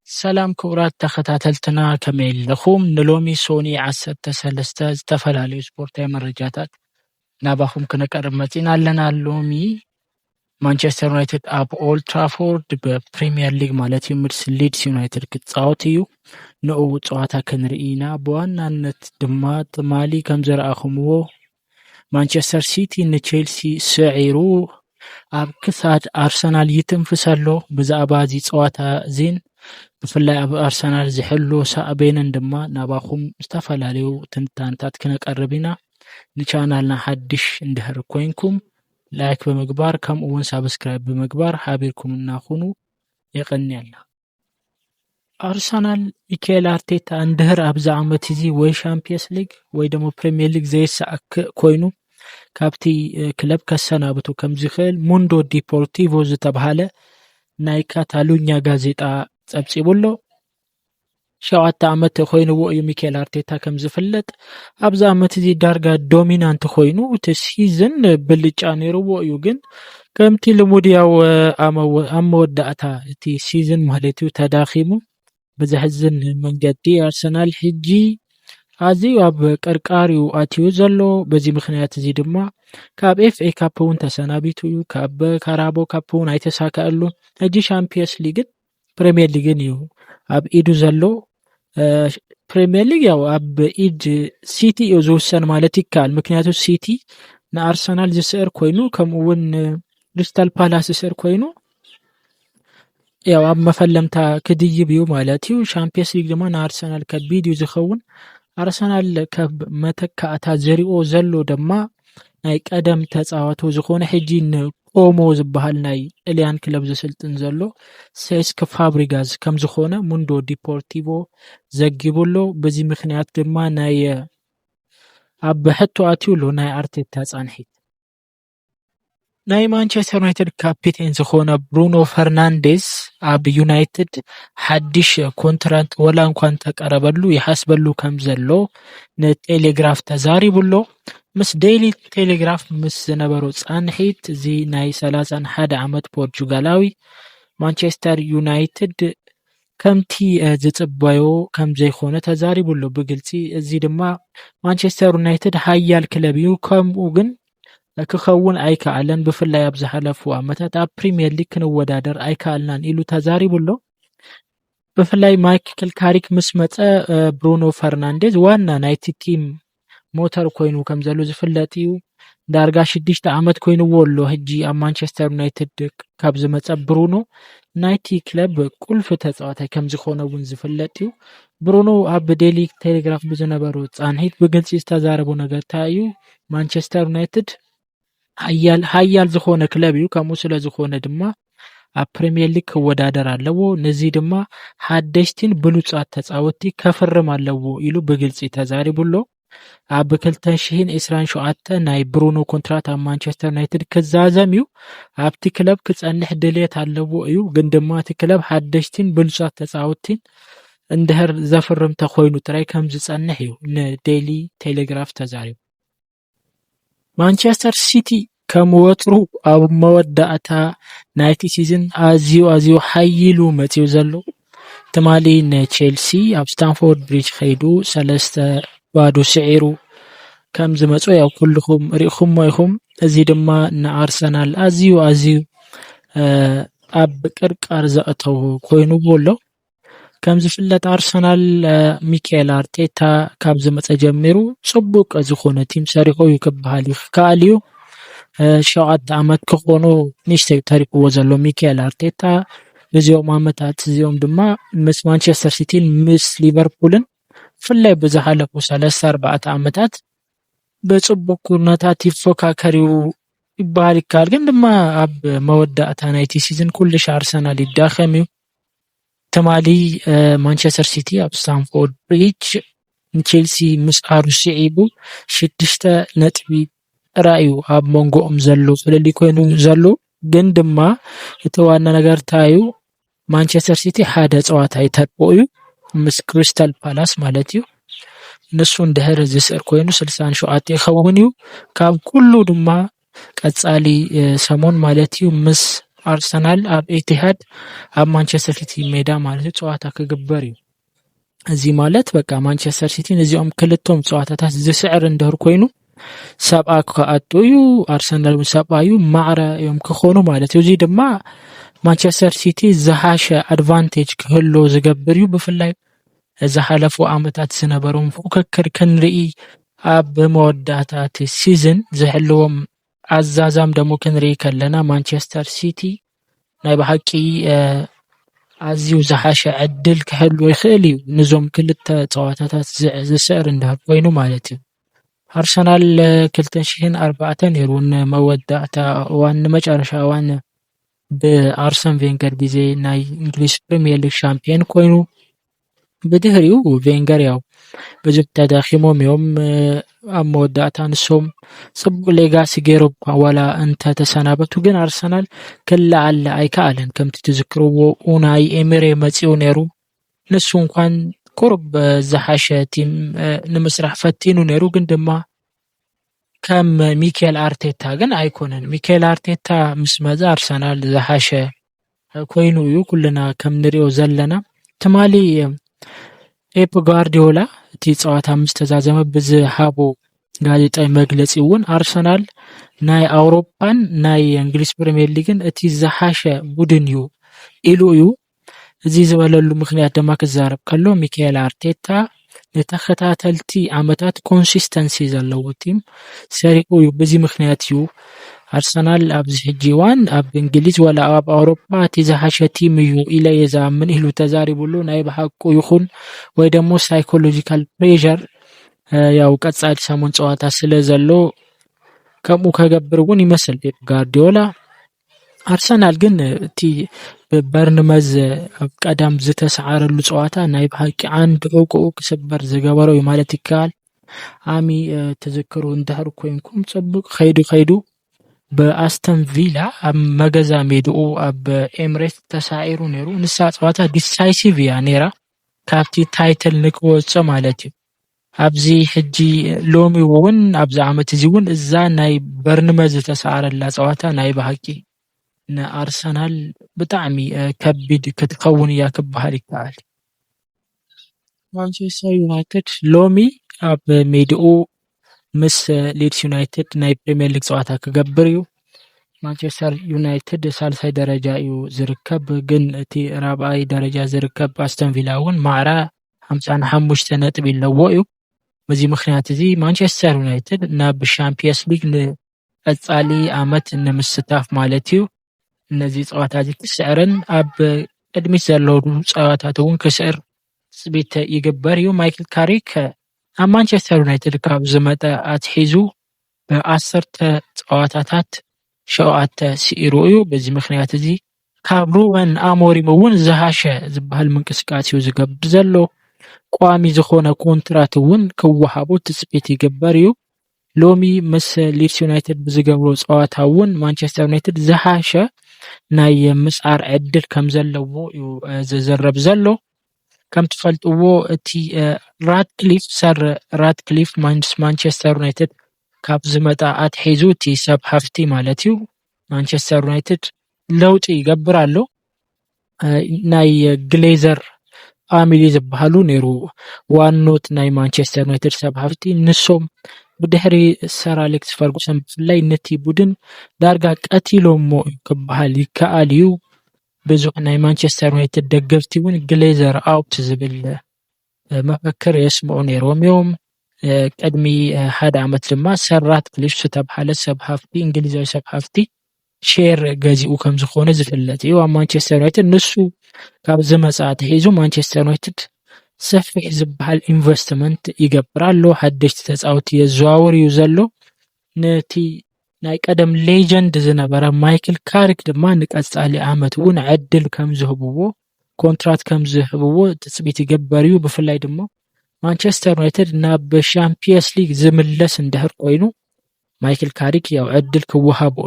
ሰላም ክቡራት ተኸታተልትና ከመይ ኣለኹም ንሎሚ ሶኒ 13 ዝተፈላለዩ ስፖርታዊ መረጃታት ናባኹም ክነቀርብ መፂና ኣለና። ሎሚ ማንቸስተር ዩናይትድ ኣብ ኦልድ ትራፎርድ በፕሪምየር ሊግ ማለት እዩ ምስ ሊድስ ዩናይትድ ክፃወት እዩ። ንኡ ፀዋታ ክንርኢ ኢና። ብዋናነት ድማ ትማሊ ከም ዝረኣኹምዎ ማንቸስተር ሲቲ ንቼልሲ ስዒሩ ኣብ ክሳድ ኣርሰናል ይትንፍስ ኣሎ። ብዛዕባ እዚ ፀዋታ እዚን ብፍላይ ኣብ ኣርሰናል ዝሕሉ ሳዕቤንን ድማ ናባኹም ዝተፈላለዩ ትንታንታት ክነቀርብ ኢና። ንቻናልና ሓድሽ እንድሕር ኮይንኩም ላይክ ብምግባር ከምኡ እውን ሳብስክራይብ ብምግባር ሓቢርኩም እናኹኑ የቀኒየና። ኣርሰናል ሚካኤል ኣርቴታ እንድሕር ኣብዛ ዓመት እዚ ወይ ሻምፒየንስ ሊግ ወይ ደግሞ ፕሪምየር ሊግ ዘይሰዓክእ ኮይኑ ካብቲ ክለብ ከሰናብቱ ከም ዝኽእል ሙንዶ ዲፖርቲቮ ዝተባሃለ ናይ ካታሉኛ ጋዜጣ ፀብፂቡሎ። 7 ዓመት ኮይኑዎ እዩ ሚካኤል ኣርቴታ ከም ዝፍለጥ። ኣብዛ ዓመት እዚ ዳርጋ ዶሚናንት ኮይኑ እቲ ሲዝን ብልጫ ነይሩዎ እዩ። ግን ከምቲ ልሙድ ያው ኣብ መወዳእታ እቲ ሲዝን ማለት እዩ ተዳኺሙ ብዘሕዝን መንገዲ ኣርሰናል ሕጂ ኣዝዩ ኣብ ቀርቃሪኡ ኣትዩ ዘሎ። በዚ ምክንያት እዚ ድማ ካብ ኤፍኤ ካፕ እውን ተሰናቢቱ እዩ። ካብ ካራቦ ካፕ እውን ኣይተሳካአሉ። ሕጂ ሻምፒየንስ ሊግን ፕሪምየር ሊግን እዩ ኣብ ኢዱ ዘሎ። ፕሪምየር ሊግ ያው ኣብ ኢድ ሲቲ እዩ ዝውሰን ማለት ይከኣል። ምክንያቱ ሲቲ ንኣርሰናል ዝስዕር ኮይኑ ከምኡ እውን ክሪስታል ፓላስ ዝስዕር ኮይኑ ያው ኣብ መፈለምታ ክድይብ እዩ ማለት እዩ። ሻምፒየንስ ሊግ ድማ ንኣርሰናል ከቢድ እዩ ዝኸውን። ኣርሰናል ካብ መተካእታ ዝሪኦ ዘሎ ድማ ናይ ቀደም ተፃዋቱ ዝኾነ ሕጂ ንቆሞ ዝበሃል ናይ ጣልያን ክለብ ዝስልጥን ዘሎ ሴስክ ፋብሪጋዝ ከም ዝኾነ ሙንዶ ዲፖርቲቮ ዘጊቡሎ። በዚ ምክንያት ድማ ናይ ኣብ ሕቶ ኣትዩሎ ናይ ኣርቴታ ፃንሒት። ናይ ማንቸስተር ዩናይትድ ካፒቴን ዝኾነ ብሩኖ ፈርናንዴዝ ኣብ ዩናይትድ ሓድሽ ኮንትራት ወላ እንኳን ተቀረበሉ ይሓስበሉ ከም ዘሎ ንቴሌግራፍ ተዛሪቡሎ። ምስ ዴይሊ ቴሌግራፍ ምስ ዝነበሮ ፃንሒት እዚ ናይ 31 ዓመት ፖርቹጋላዊ ማንቸስተር ዩናይትድ ከምቲ ዝፅበዮ ከም ዘይኮነ ተዛሪቡሎ ብግልፂ። እዚ ድማ ማንቸስተር ዩናይትድ ሓያል ክለብ እዩ፣ ከምኡ ግን ክኸውን ኣይከኣለን፣ ብፍላይ ኣብ ዝሓለፉ ዓመታት ኣብ ፕሪምየር ሊግ ክንወዳደር ኣይከኣልናን ኢሉ ተዛሪቡሎ። ብፍላይ ማይክል ካሪክ ምስ መፀ ብሩኖ ፈርናንዴዝ ዋና ናይቲ ቲም ሞተር ኮይኑ ከም ዘሎ ዝፍለጥ እዩ። ዳርጋ 6 ዓመት ኮይኑዎ ኣሎ ሕጂ ኣብ ማንቸስተር ዩናይትድ ካብ ዝመፀ ብሩኖ ናይቲ ክለብ ቁልፊ ተፃዋታይ ከም ዝኾነ እውን ዝፍለጥ እዩ። ብሩኖ ኣብ ዴይሊ ቴሌግራፍ ብዝነበሩ ፃንሒት ብግልፂ ዝተዛረቡ ነገር እንታይ እዩ? ማንቸስተር ዩናይትድ ሓያል ዝኾነ ክለብ እዩ፣ ከምኡ ስለ ዝኾነ ድማ ኣብ ፕሪምየር ሊግ ክወዳደር ኣለዎ፣ ነዚ ድማ ሓደሽቲን ብሉፃት ተፃወቲ ከፍርም ኣለዎ ኢሉ ብግልፂ ተዛሪቡሎ። ኣብ 2027 ናይ ብሩኖ ኮንትራት ኣብ ማንቸስተር ዩናይትድ ክዛዘም እዩ። ኣብቲ ክለብ ክፀንሕ ድሌት ኣለዎ እዩ። ግን ድማ እቲ ክለብ ሓደሽቲን ብሉፃት ተፃወቲን እንድሕር ዘፍርም ተኮይኑ ጥራይ ከም ዝፀንሕ እዩ ንዴይሊ ቴሌግራፍ ተዛሪቡ። ማንቸስተር ሲቲ ከም ወትሩ ኣብ መወዳእታ ናይቲ ሲዝን ኣዝዩ ሓይሉ መፅዩ ዘሎ። ትማሊ ንቼልሲ ኣብ ስታንፎርድ ብሪጅ ከይዱ 3-0 ስዒሩ ከም ዝመፁ ያው ኩልኩም ሪኢኹሞ ኢኹም። እዚ ድማ ንኣርሰናል ኣዝዩ ኣብ ቅርቃር ዘእተው ኮይኑዎ ኣሎ። ከም ዝፍለጥ ኣርሰናል ሚካኤል ኣርቴታ ካብ ዝመፀ ጀሚሩ ፅቡቅ ዝኾነ ቲም ሰሪሑ እዩ ክበሃል ይከኣል እዩ። 7 ዓመት ክኾኑ ንእሽተይ ተሪክዎ ዘሎ ሚካኤል ኣርቴታ እዚኦም ዓመታት እዚኦም ድማ ምስ ማንቸስተር ሲቲን ምስ ሊቨርፑልን ብፍላይ ብዝሓለፉ 3-4 ዓመታት በፅቡቅ ኩነታት ይፎካከር እዩ ይበሃል ይከኣል። ግን ድማ ኣብ መወዳእታ ናይቲ ሲዝን ኩልሽ ኣርሰናል ይዳኸም እዩ። ትማሊ ማንቸስተር ሲቲ ኣብ ስታንፎርድ ብሪጅ ንቼልሲ ምስ ስዒቡ 6 ነጥቢ ጥራይ እዩ ኣብ መንጎኦም ዘሎ ፍልሊ ኮይኑ ዘሎ። ግን ድማ እቲ ዋና ነገር እንታይ እዩ? ማንቸስተር ሲቲ ሓደ ፀዋታ ይተርፎ እዩ ምስ ክሪስታል ፓላስ ማለት እዩ። ንሱ እንድሕር ዝስዕር ኮይኑ 67 ይኸውን እዩ። ካብ ኩሉ ድማ ቀፃሊ ሰሞን ማለት እዩ ምስ ኣርሰናል ኣብ ኤቲሃድ ኣብ ማንቸስተር ሲቲ ሜዳ ማለት ፀዋታ ክግበር እዩ። እዚ ማለት በቃ ማንቸስተር ሲቲ ነዚኦም ክልቶም ፀዋታታት ዝስዕር እንደህር ኮይኑ ሰብኣ ክኣጡ እዩ፣ ኣርሰናል ሰብኣ እዩ ማዕረ እዮም ክኾኑ ማለት እዩ። እዚ ድማ ማንቸስተር ሲቲ ዝሓሸ ኣድቫንቴጅ ክህሎ ዝገብር እዩ። ብፍላይ ዝሓለፉ ዓመታት ዝነበሮም ፉክክር ክንርኢ ኣብ መወዳእታ እቲ ሲዝን ዝሕልዎም ኣዛዛም ደሞ ክንርኢ ከለና ማንቸስተር ሲቲ ናይ ብሓቂ ኣዝዩ ዝሓሸ ዕድል ክህልዎ ይኽእል እዩ ነዞም ክልተ ፀዋታታት ዝስዕር እንደህር ኮይኑ ማለት እዩ። ኣርሰናል 2004 ነይሩ ንመወዳእታ እዋን ንመጨረሻ እዋን ብኣርሰን ቬንገር ግዜ ናይ እንግሊዝ ፕሪሚየር ሊግ ሻምፒዮን ኮይኑ ብድሕሪኡ ቬንገር ያው ብዙሕ ተዳኺሞም እዮም ኣብ መወዳእታ ንሶም ፅቡቅ ሌጋሲ ገይሩ ዋላ እንተተሰናበቱ ግን ኣርሰናል ክለዓል ኣይከኣለን። ከምቲ ትዝክርዎ ኡናይ ኤምሬ መፂኡ ነይሩ ንሱ እንኳን ቁርብ ዝሓሸ ቲም ንምስራሕ ፈቲኑ ነይሩ ግን ድማ ከም ሚኬል ኣርቴታ ግን ኣይኮነን። ሚኬል ኣርቴታ ምስ መፀ ኣርሰናል ዝሓሸ ኮይኑ እዩ ኩልና ከም ንሪኦ ዘለና። ትማሊ ፔፕ ጓርዲዮላ እቲ ፀዋታ ምስ ተዛዘመ ብዝሃቦ ጋዜጣዊ መግለፂ እውን ኣርሰናል ናይ ኣውሮፓን ናይ እንግሊዝ ፕሪሚየር ሊግን እቲ ዝሓሸ ቡድን እዩ ኢሉ እዩ። እዚ ዝበለሉ ምክንያት ድማ ክዛረብ ከሎ ሚኬል ኣርቴታ ንተኸታተልቲ ዓመታት ኮንሲስተንሲ ዘለዎ ቲም ሰሪቁ እዩ። በዚ ምክንያት እዩ ኣርሰናል ኣብዚ ሕጂ እዋን ኣብ እንግሊዝ ወላ ኣብ ኣውሮፓ እቲ ዝሓሸ ቲም እዩ ኢለ የዛምን ኢሉ ተዛሪቡሉ ናይ ብሓቁ ይኹን ወይ ደሞ ሳይኮሎጂካል ፕሬዠር ያው ቀጻሊ ሰሙን ፀዋታ ስለ ዘሎ ከምኡ ከገብር እውን ይመስል ፔፕ ጓርዲዮላ። ኣርሰናል ግን እቲ በርንመዝ ኣብ ቀዳም ዝተሰዓረሉ ፀዋታ ናይ ብሓቂ ዓንዲ ዕቁኡ ክስበር ዝገበሮ እዩ ማለት ይከኣል። ኣሚ ተዘክሩ እንድሕር ኮይንኩም ፅቡቅ ከይዱ በአስተን ቪላ ኣብ መገዛ ሜድኡ ኣብ ኤምሬት ተሳዒሩ ነይሩ። ንሳ ፀዋታ ዲሳይሲቭ እያ ነይራ ካብቲ ታይትል ንክወፅእ ማለት እዩ። ኣብዚ ሕጂ ሎሚ እውን ኣብዚ ዓመት እዚ እውን እዛ ናይ በርንመዝ ዝተሰዓረላ ፀዋታ ናይ ብሓቂ ንኣርሰናል ብጣዕሚ ከቢድ ክትኸውን እያ ክበሃል ይከኣል። ማንቸስተር ዩናይትድ ሎሚ ኣብ ሜድኡ ምስ ሊድስ ዩናይትድ ናይ ፕሪሚየር ሊግ ፀዋታ ክገብር እዩ። ማንቸስተር ዩናይትድ ሳልሳይ ደረጃ እዩ ዝርከብ ግን እቲ ራብዓይ ደረጃ ዝርከብ ኣስተን ቪላ እውን ማዕረ 55 ነጥቢ ኣለዎ እዩ። በዚ ምክንያት እዚ ማንቸስተር ዩናይትድ ናብ ሻምፒየንስ ሊግ ንቀጻሊ ዓመት ንምስታፍ ማለት እዩ ነዚ ፀዋታ እዚ ክስዕርን ኣብ ቅድሚት ዘለዉ ፀዋታት እውን ክስዕር ፅቢት ይግበር እዩ። ማይክል ካሪክ ኣብ ማንቸስተር ዩናይትድ ካብ ዝመጠ ኣትሒዙ ብ10 ፀዋታታት 7 ሲኢሩ እዩ። በዚ ምክንያት እዚ ካብ ሩበን ኣሞሪም እውን ዝሓሸ ዝበሃል ምንቅስቃስ እዩ ዝገብር ዘሎ። ቋሚ ዝኾነ ኮንትራት እውን ክወሃቦ ትፅቢት ይግበር እዩ። ሎሚ ምስ ሊድስ ዩናይትድ ብዝገብሮ ፀዋታ እውን ማንቸስተር ዩናይትድ ዝሓሸ ናይ ምስዓር ዕድል ከም ዘለዎ እዩ ዝዝረብ ዘሎ። ከም ትፈልጥዎ እቲ ሰር ራድክሊፍ ማንቸስተር ዩናይትድ ካብ ዝመጣ ኣትሒዙ እቲ ሰብ ሃፍቲ ማለት እዩ ማንቸስተር ዩናይትድ ለውጢ ይገብር ኣሎ። ናይ ግሌዘር ፋሚሊ ዝበሃሉ ነይሩ ዋኖት ናይ ማንቸስተር ዩናይትድ ሰብ ሃፍቲ ንሶም ብድሕሪ ሰር ኣሌክስ ፈርጉሰን ብፍላይ ነቲ ቡድን ዳርጋ ቀቲሎሞ ክበሃል ይከኣል እዩ። ብዙሕ ናይ ማንቸስተር ዩናይትድ ደገፍቲ እውን ግሌዘር ኣውት ዝብል መፈክር የስምዑ ነይሮም እዮም። ቅድሚ ሓደ ዓመት ድማ ሰር ራድክሊፍ ዝተባሃለ ሰብ ሃፍቲ እንግሊዛዊ ሰብ ሃፍቲ ሼር ገዚኡ ከም ዝኾነ ዝፍለጥ እዩ ኣብ ማንቸስተር ዩናይትድ። ንሱ ካብ ዝመፃ ኣትሒዙ ማንቸስተር ዩናይትድ ሰፊሕ ዝበሃል ኢንቨስትመንት ይገብር ኣሎ። ሓደሽቲ ተፃወቲ የዘዋውር እዩ ዘሎ። ነቲ ናይ ቀደም ሌጀንድ ዝነበረ ማይክል ካሪክ ድማ ንቀፃሊ ዓመት እውን ዕድል ከም ዝህብዎ ኮንትራት ከም ዝህብዎ ትፅቢት ይግበር እዩ። ብፍላይ ድማ ማንቸስተር ዩናይትድ ናብ ሻምፒየንስ ሊግ ዝምለስ እንድሕር ኮይኑ ማይክል ካሪክ ያው ዕድል ክወሃቦ